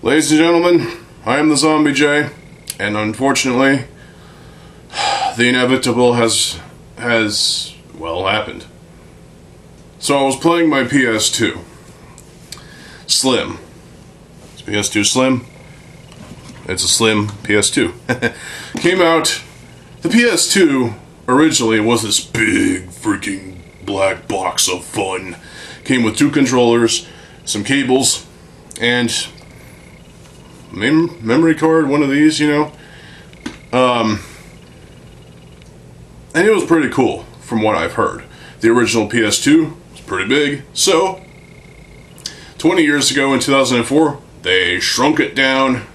Ladies and gentlemen, I am TheZOMBIEJ, and unfortunately, the inevitable has happened. So I was playing my PS2 Slim. It's PS2 Slim. It's a slim PS2. Came out. The PS2 originally was this big freaking black box of fun. Came with 2 controllers, some cables, and memory card, one of these, you know. And it was pretty cool, from what I've heard. The original PS2 was pretty big, so 20 years ago in 2004, they shrunk it down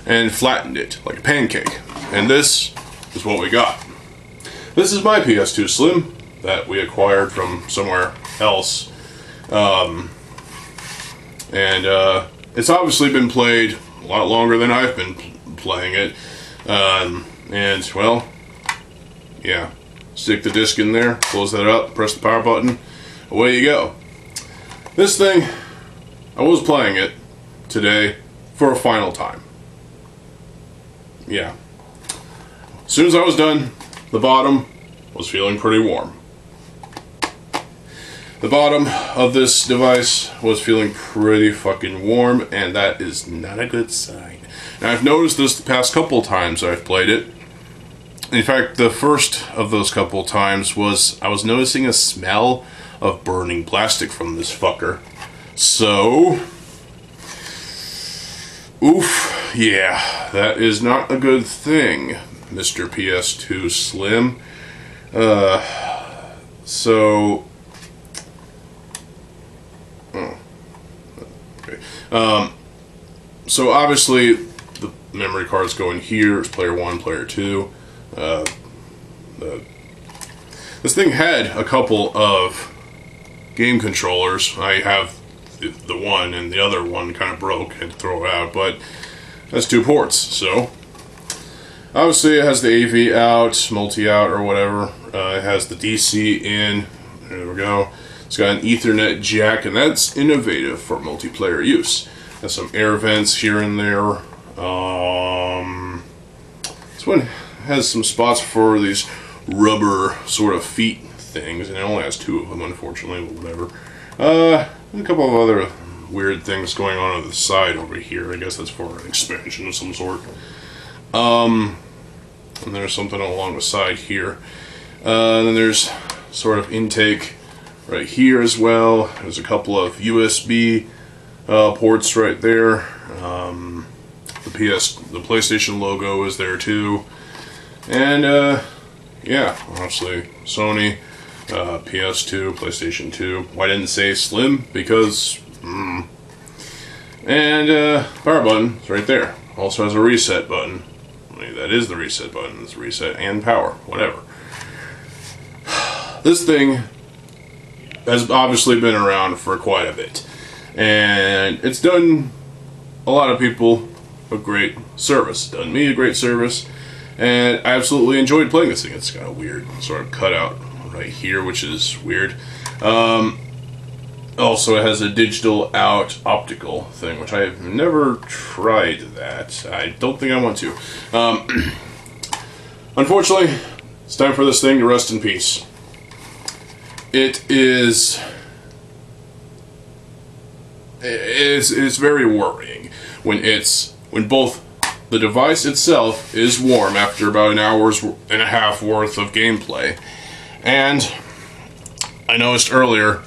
and flattened it like a pancake. And this is what we got. This is my PS2 Slim that we acquired from somewhere else. It's obviously been played a lot longer than I've been playing it. Well, yeah. Stick the disc in there, close that up, press the power button, away you go. This thing, I was playing it today for a final time. Yeah. As soon as I was done, the bottom was feeling pretty warm. The bottom of this device was feeling pretty fucking warm, and that is not a good sign. Now, I've noticed this the past couple times I've played it. In fact, the first of those couple times was I was noticing a smell of burning plastic from this fucker. So, oof, yeah, that is not a good thing, Mr. PS2 Slim. So obviously the memory cards go in here. It's player 1, player 2. This thing had a couple of game controllers. I have the one, and the other one kind of broke. Had to throw it out, but it has 2 ports. So obviously it has the AV out, multi out, or whatever. It has the DC in. There we go. It's got an Ethernet jack, and that's innovative for multiplayer use. Has some air vents here and there. This one has some spots for these rubber sort of feet things, and it only has 2 of them, unfortunately, but whatever. A couple of other weird things going on the side over here. I guess that's for an expansion of some sort. And there's something along the side here. And then there's sort of intake right here as well. There's a couple of USB ports right there. The PlayStation logo is there too. And yeah, obviously Sony, PS2, PlayStation 2. Why didn't it say Slim? Because and power button is right there. Also has a reset button. I mean, that is the reset button. It's reset and power, whatever. This thing has obviously been around for quite a bit, and it's done a lot of people a great service. Done me a great service, and I absolutely enjoyed playing this thing. It's got a weird sort of cutout right here, which is weird. Also, it has a digital out optical thing, which I have never tried that. I don't think I want to. Unfortunately, it's time for this thing to rest in peace. It's very worrying when both the device itself is warm after about an hour's and a half worth of gameplay, and I noticed earlier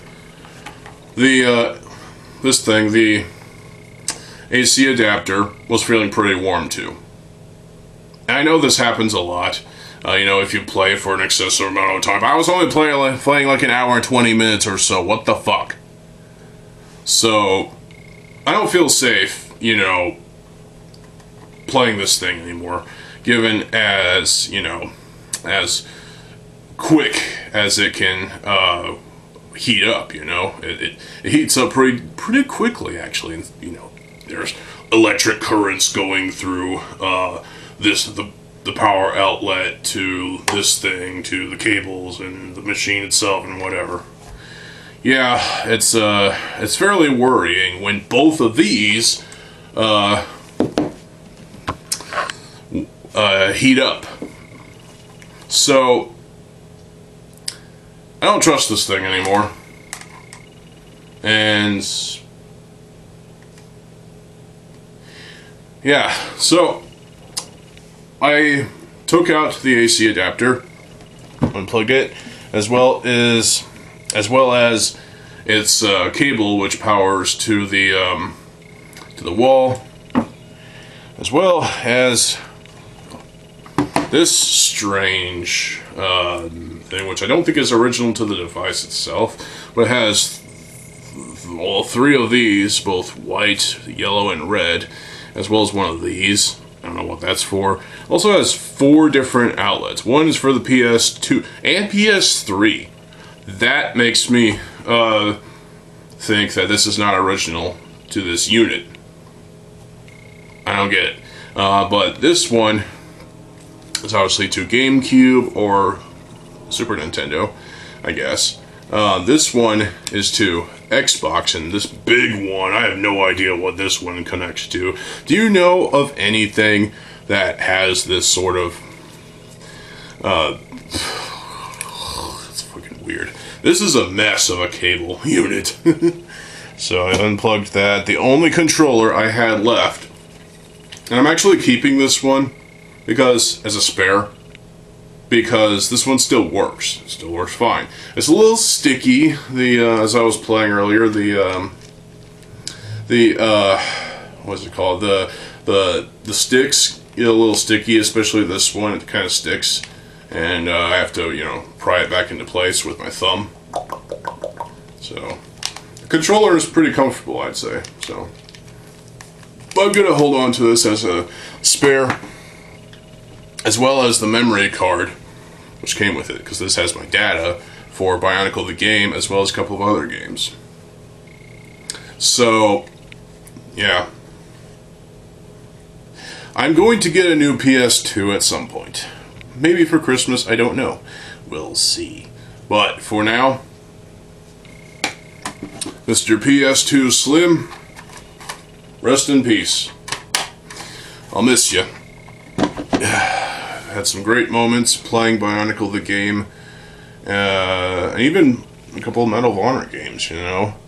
the AC adapter was feeling pretty warm too. And I know this happens a lot. You know, if you play for an excessive amount of time. I was only playing like an hour and 20 minutes or so. What the fuck? So, I don't feel safe, you know, playing this thing anymore. Given as, you know, as quick as it can heat up, you know. It heats up pretty quickly, actually. And, you know, there's electric currents going through the power outlet to this thing, to the cables and the machine itself and whatever. Yeah, it's fairly worrying when both of these heat up. So I don't trust this thing anymore. And yeah, so I took out the AC adapter, unplugged it, as well as its cable, which powers to the wall, as well as this strange thing, which I don't think is original to the device itself, but has all three of these, both white, yellow, and red, as well as one of these. I don't know what that's for. Also has 4 different outlets. One is for the PS2 and PS3. That makes me think that this is not original to this unit. I don't get it. But this one is obviously to GameCube or Super Nintendo, I guess. This one is to Xbox, and this big one, I have no idea what this one connects to. Do you know of anything that has this sort of it's fucking weird. This is a mess of a cable unit. So I unplugged that. The only controller I had left, and I'm actually keeping this one because as a spare, because this one still works. It still works fine. It's a little sticky. As I was playing earlier, what's it called? The sticks get a little sticky, especially this one. It kind of sticks, and I have to, pry it back into place with my thumb. So the controller is pretty comfortable, I'd say. So, but I'm gonna hold on to this as a spare, as well as the memory card, which came with it, because this has my data for Bionicle the game, as well as a couple of other games. So, yeah. I'm going to get a new PS2 at some point. Maybe for Christmas, I don't know. We'll see. But, for now, Mr. PS2 Slim, rest in peace. I'll miss you. Had some great moments playing Bionicle the game, and even a couple of Medal of Honor games,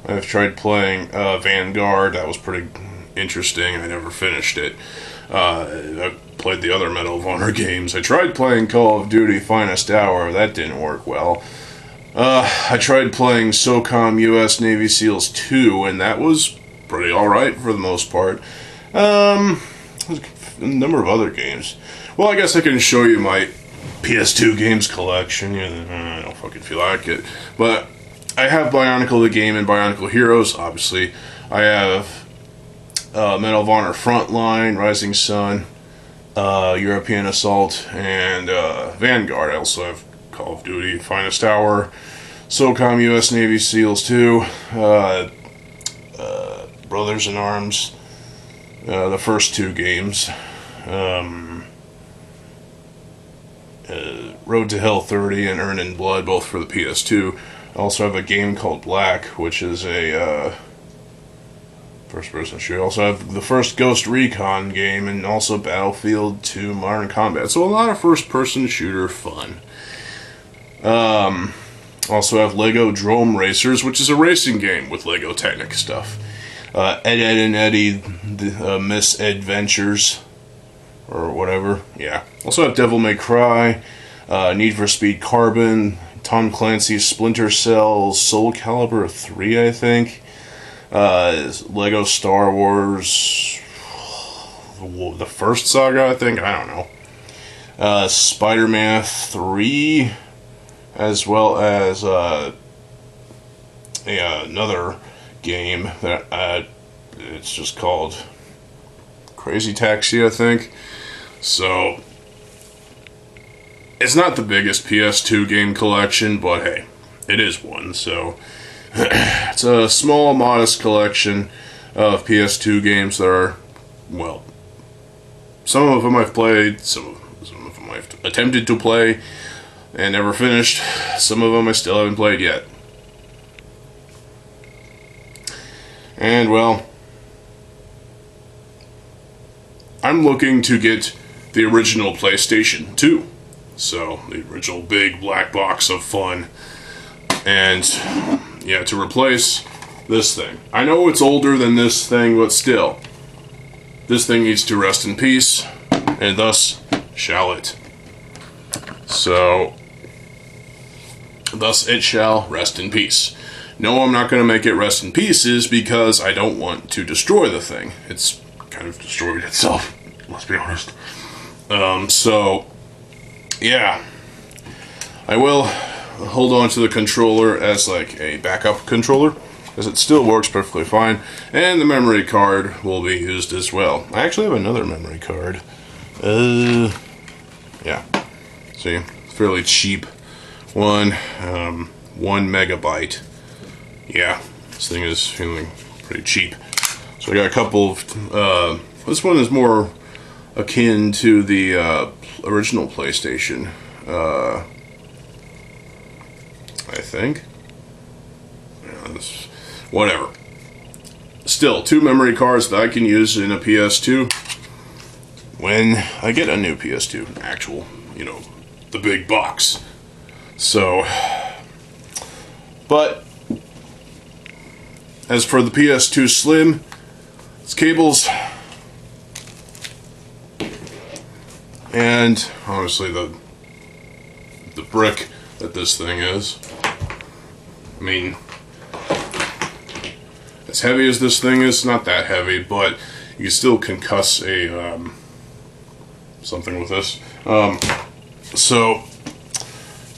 I've tried playing Vanguard. That was pretty interesting. I never finished it. I played the other Medal of Honor games. I tried playing Call of Duty Finest Hour. That didn't work well. I tried playing SOCOM US Navy SEALs 2, and that was pretty alright for the most part. A number of other games. Well, I guess I can show you my PS2 games collection. I don't fucking feel like it. But I have Bionicle the game and Bionicle Heroes, obviously. I have Medal of Honor Frontline, Rising Sun, European Assault, and Vanguard. I also have Call of Duty Finest Hour, SOCOM US Navy SEALs 2, Brothers in Arms, the first 2 games, Road to Hell 30 and Earn in Blood, both for the PS2. I also have a game called Black, which is a first-person shooter. I also have the first Ghost Recon game, and also Battlefield 2 Modern Combat. So a lot of first-person shooter fun. Also have Lego Drome Racers, which is a racing game with Lego Technic stuff. Ed, Edd and Eddy, the Misadventures, or whatever. Yeah. Also have Devil May Cry, Need for Speed Carbon, Tom Clancy's Splinter Cell, Soul Calibur 3, I think. Lego Star Wars, the first saga, I think. I don't know. Spider-Man 3, as well as another game that it's just called Crazy Taxi, I think. So it's not the biggest PS2 game collection, but hey, it is one. So it's a small, modest collection of PS2 games that are, well, some of them I've played, some of them I've attempted to play and never finished. Some of them I still haven't played yet. And, well, I'm looking to get the original PlayStation 2. So, the original big black box of fun. And, yeah, to replace this thing. I know it's older than this thing, but still. This thing needs to rest in peace, and thus shall it. So, thus it shall rest in peace. No, I'm not going to make it rest in pieces because I don't want to destroy the thing. It's kind of destroyed itself, let's be honest. So, yeah. I will hold on to the controller as like a backup controller, as it still works perfectly fine, and the memory card will be used as well. I actually have another memory card. Yeah. See, fairly cheap one. 1 megabyte. Yeah, this thing is feeling pretty cheap. So I got a couple of, this one is more akin to the original PlayStation, I think. Yeah, whatever. Still, 2 memory cards that I can use in a PS2 when I get a new PS2, actual, you know, the big box. So, but as for the PS2 Slim, its cables, and honestly the brick that this thing is. I mean, as heavy as this thing is, not that heavy, but you still concuss a something with this. So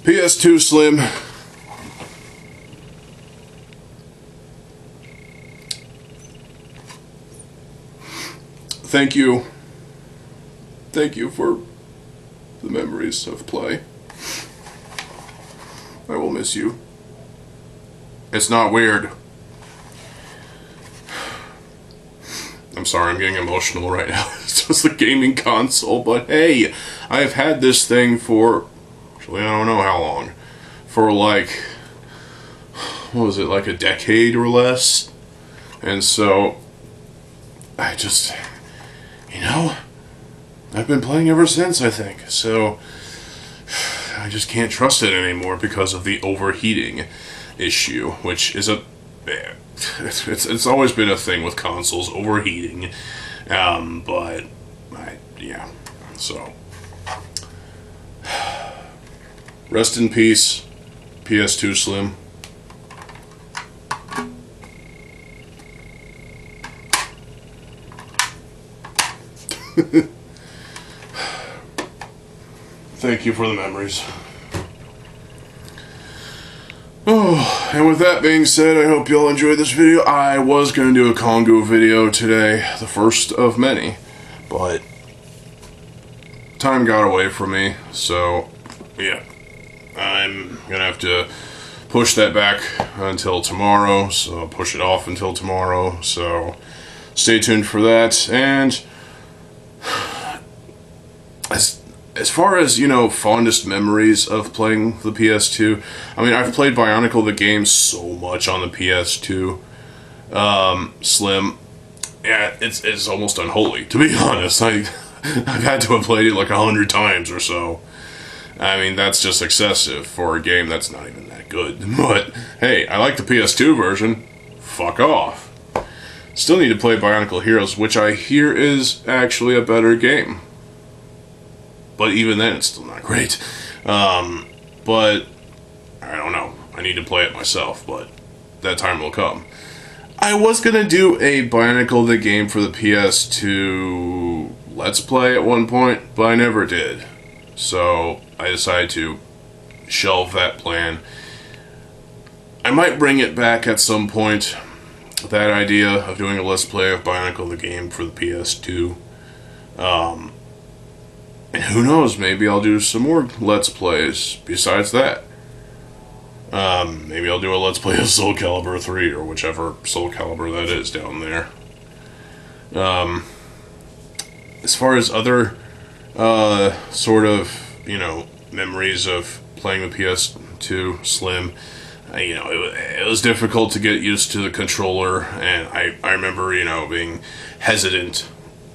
PS2 Slim. Thank you. Thank you for the memories of play. I will miss you. It's not weird. I'm sorry, I'm getting emotional right now. It's just a gaming console, but hey, I have had this thing for, actually I don't know how long, for like, what was it, like a decade or less? And so, I just, you know, I've been playing ever since, I think. So, I just can't trust it anymore because of the overheating issue, which is a, it's always been a thing with consoles, overheating. But, yeah, so. Rest in peace, PS2 Slim. Thank you for the memories. Oh, and with that being said, I hope you all enjoyed this video. I was going to do a Congo video today, the first of many, but time got away from me, so yeah, I'm going to have to push that back until tomorrow, so I'll push it off until tomorrow, so stay tuned for that. And as far as, you know, fondest memories of playing the PS2, I mean, I've played Bionicle the game so much on the PS2 Slim. Yeah, it's almost unholy, to be honest. I've had to have played it like 100 times or so. I mean, that's just excessive for a game that's not even that good. But, hey, I like the PS2 version. Fuck off. Still need to play Bionicle Heroes, which I hear is actually a better game. But even then, it's still not great. But, I don't know. I need to play it myself, but that time will come. I was going to do a Bionicle the game for the PS2 Let's Play at one point, but I never did. So, I decided to shelve that plan. I might bring it back at some point, that idea of doing a Let's Play of Bionicle the game for the PS2. And who knows, maybe I'll do some more Let's Plays besides that. Maybe I'll do a Let's Play of Soul Calibur 3, or whichever Soul Calibur that is down there. As far as other, sort of, you know, memories of playing the PS2 Slim, you know, it was difficult to get used to the controller, and I remember, you know, being hesitant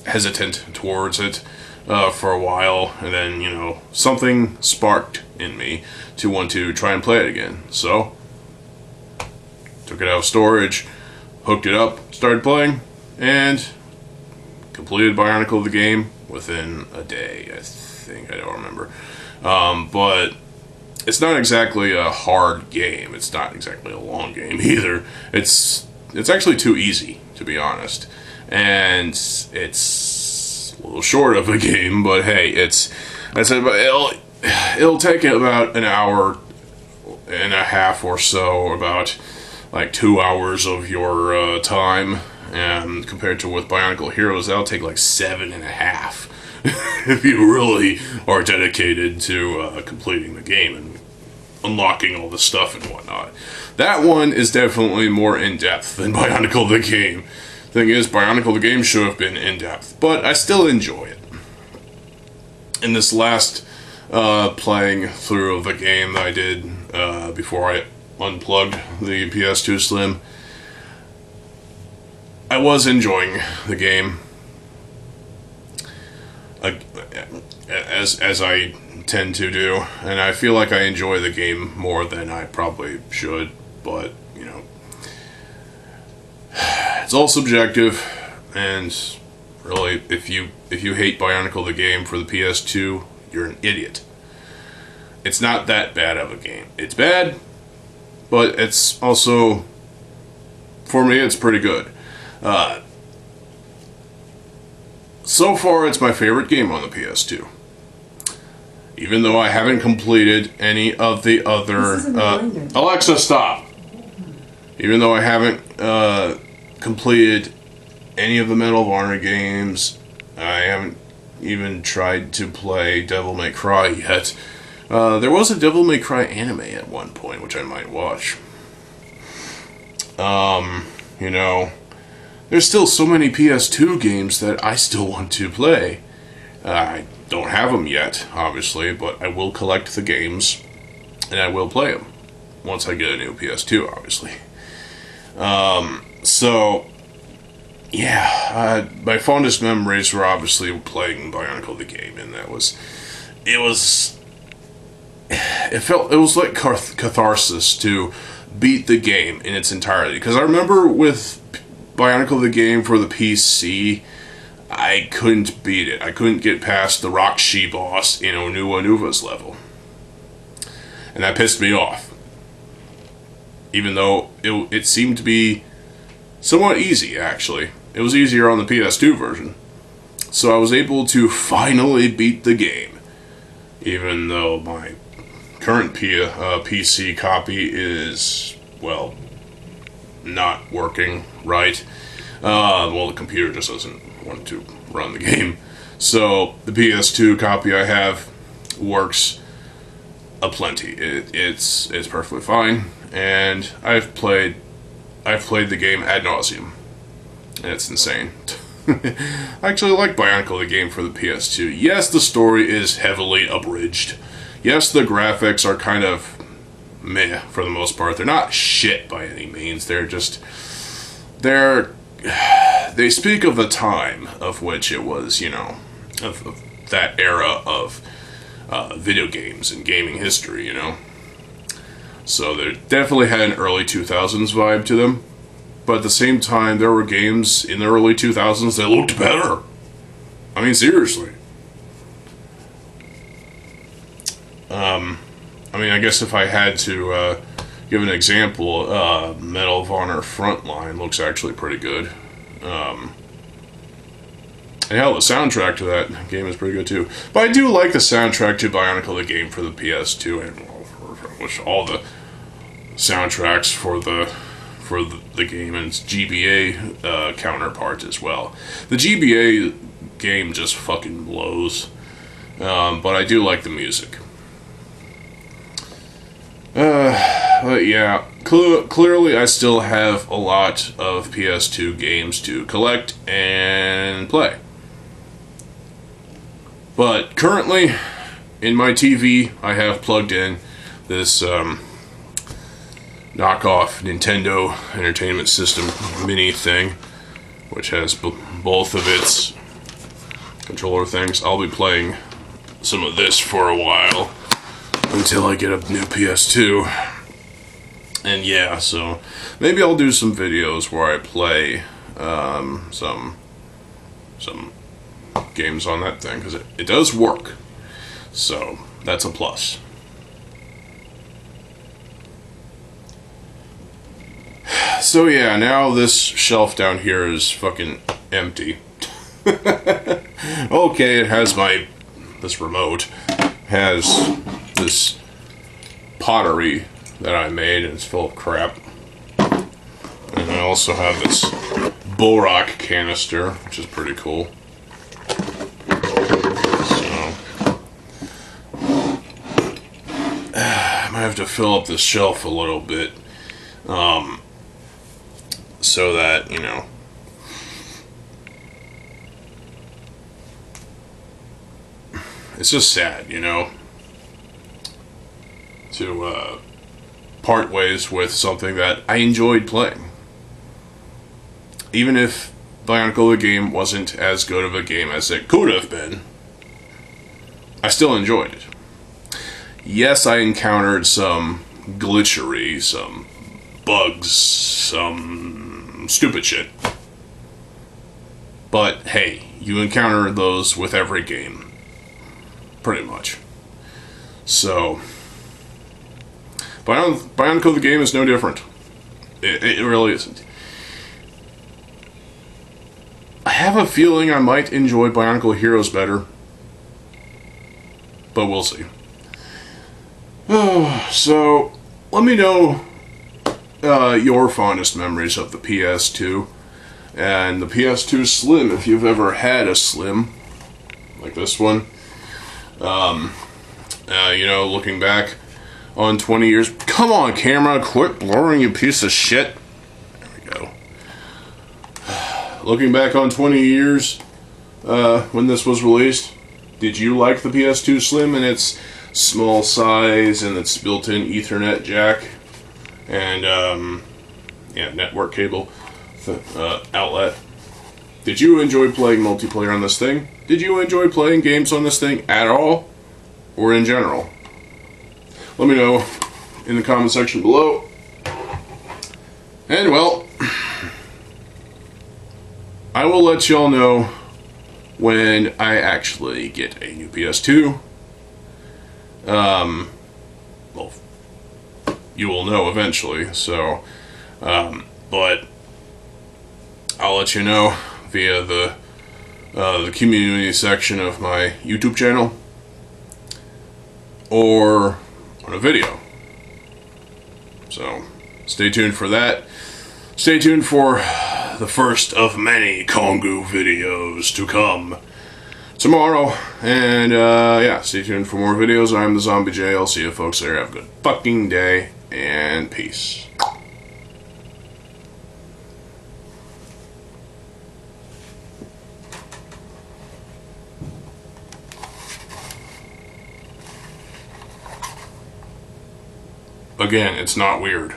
hesitant towards it for a while, and then, you know, something sparked in me to want to try and play it again. So, took it out of storage, hooked it up, started playing, and completed Bionicle the game within a day, I think. I don't remember. But it's not exactly a hard game. It's not exactly a long game either. It's actually too easy, to be honest. And it's a little short of a game, but hey, it'll take about an hour and a half or so, about like 2 hours of your time. And compared to with Bionicle Heroes, that'll take like 7.5 if you really are dedicated to completing the game and unlocking all the stuff and whatnot. That one is definitely more in-depth than Bionicle the game. Thing is, Bionicle the game should have been in-depth, but I still enjoy it. In this last playing through of the game that I did before I unplugged the PS2 Slim, I was enjoying the game, as I tend to do, and I feel like I enjoy the game more than I probably should, but, you know, it's all subjective, and really, if you hate Bionicle the game for the PS2, you're an idiot. It's not that bad of a game. It's bad, but it's also, for me, it's pretty good. So far, it's my favorite game on the PS2. Even though I haven't completed any of the other... Alexa, stop! Even though I haven't completed any of the Medal of Honor games, I haven't even tried to play Devil May Cry yet. There was a Devil May Cry anime at one point, which I might watch. You know... There's still so many PS2 games that I still want to play. I don't have them yet, obviously, but I will collect the games, and I will play them once I get a new PS2, obviously. So, yeah, my fondest memories were obviously playing Bionicle the game, and it was like catharsis to beat the game in its entirety. Because I remember with Bionicle the game for the PC, I couldn't beat it. I couldn't get past the Rock-Shi boss in Onua Nuva's level. And that pissed me off. Even though it seemed to be somewhat easy, actually. It was easier on the PS2 version. So I was able to finally beat the game. Even though my current PC copy is, well, not working right. Well, the computer just doesn't want to run the game. So the PS2 copy I have works aplenty. It's perfectly fine, and I've played the game ad nauseum, and it's insane. I actually like Bionicle the game for the PS2. Yes, the story is heavily abridged. Yes, the graphics are kind of meh for the most part. They're not shit by any means. They speak of the time of which it was, you know, of that era of video games and gaming history, you know. So they definitely had an early 2000s vibe to them. But at the same time, there were games in the early 2000s that looked better. I mean, seriously. I mean, I guess if I had to give an example, Medal of Honor Frontline looks actually pretty good. And hell, the soundtrack to that game is pretty good too. But I do like the soundtrack to Bionicle the game for the PS2, and all the soundtracks for the game and its GBA counterpart as well. The GBA game just fucking blows. But I do like the music. But yeah, clearly I still have a lot of PS2 games to collect and play. But currently, in my TV, I have plugged in this knockoff Nintendo Entertainment System mini thing, which has both of its controller things. I'll be playing some of this for a while until I get a new PS2. And yeah, so maybe I'll do some videos where I play some games on that thing, because it does work. So that's a plus. So yeah, now this shelf down here is fucking empty. Okay, it has this remote has this pottery that I made, and it's full of crap. And I also have this Borak canister, which is pretty cool. So I might have to fill up this shelf a little bit, so that, you know, it's just sad, you know, to part ways with something that I enjoyed playing. Even if Bionicle the game wasn't as good of a game as it could have been, I still enjoyed it. Yes, I encountered some glitchery, some bugs, some stupid shit. But hey, you encounter those with every game. Pretty much. So, Bionicle the game is no different. It really isn't. I have a feeling I might enjoy Bionicle Heroes better, but we'll see. So, let me know your fondest memories of the PS2 and the PS2 Slim, if you've ever had a Slim like this one. You know, looking back on 20 years. Come on, camera, quit blurring, you piece of shit. There we go. Looking back on 20 years when this was released, did you like the PS2 Slim and its small size and its built-in Ethernet jack and yeah, network cable outlet? Did you enjoy playing multiplayer on this thing? Did you enjoy playing games on this thing at all? Or in general? Let me know in the comment section below. And well, I will let y'all know when I actually get a new PS2. Well, you will know eventually, so, but I'll let you know via the community section of my YouTube channel, or on a video. So, stay tuned for that. Stay tuned for the first of many Kongu videos to come tomorrow. And, yeah, stay tuned for more videos. I'm TheZOMBIEJ. I'll see you folks there. Have a good fucking day, and peace. Again, it's not weird.